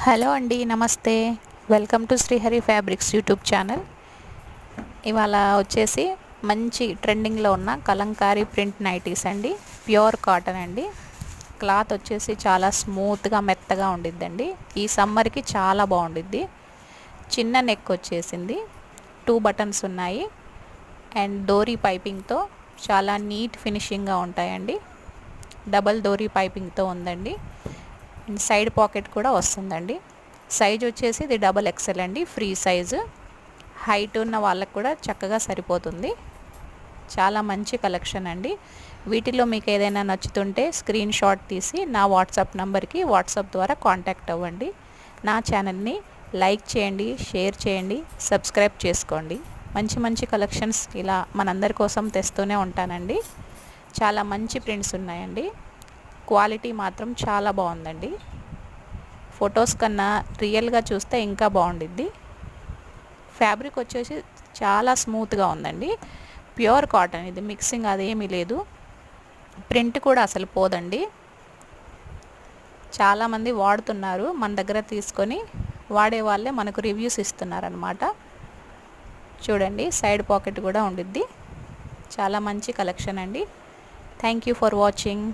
Hello అండి, నమస్తే. Welcome to Srihari fabrics YouTube channel. ఇవాళ వచ్చేసి మంచి ట్రెండింగ్లో ఉన్న కలంకారీ ప్రింట్ నైటీస్ అండి. ప్యూర్ కాటన్ అండి. క్లాత్ వచ్చేసి చాలా స్మూత్గా మెత్తగా ఉండిద్దండి. ఈ సమ్మర్కి చాలా బాగుండిద్ది. చిన్న నెక్ వచ్చేసింది, 2 బటన్స్ ఉన్నాయి అండ్ డోరీ పైపింగ్తో చాలా నీట్ ఫినిషింగ్గా ఉంటాయండి. డబల్ డోరీ పైపింగ్తో ఉందండి. సైడ్ పాకెట్ కూడా వస్తుందండి. సైజ్ వచ్చేసి ఇది XXL అండి, ఫ్రీ సైజు. హైట్ ఉన్న వాళ్ళకు కూడా చక్కగా సరిపోతుంది. చాలా మంచి కలెక్షన్ అండి. వీటిలో మీకు ఏదైనా నచ్చుతుంటే స్క్రీన్ షాట్ తీసి నా వాట్సాప్ నంబర్కి వాట్సాప్ ద్వారా కాంటాక్ట్ అవ్వండి. నా ఛానల్ని లైక్ చేయండి, షేర్ చేయండి, సబ్స్క్రైబ్ చేసుకోండి. మంచి మంచి కలెక్షన్స్ ఇలా మనందరి కోసం తెస్తూనే ఉంటానండి. చాలా మంచి ప్రింట్స్ ఉన్నాయండి. క్వాలిటీ మాత్రం చాలా బాగుందండి. ఫొటోస్ కన్నా రియల్గా చూస్తే ఇంకా బాగుండిద్ది. ఫ్యాబ్రిక్ వచ్చేసి చాలా స్మూత్గా ఉందండి. ప్యూర్ కాటన్, ఇది మిక్సింగ్ అదేమీ లేదు. ప్రింట్ కూడా అసలు పోదండి. చాలామంది వాడుతున్నారు, మన దగ్గర తీసుకొని వాడే వాళ్ళే మనకు రివ్యూస్ ఇస్తున్నారనమాట. చూడండి, సైడ్ పాకెట్ కూడా ఉండిద్ది. చాలా మంచి కలెక్షన్ అండి. Thank you for watching.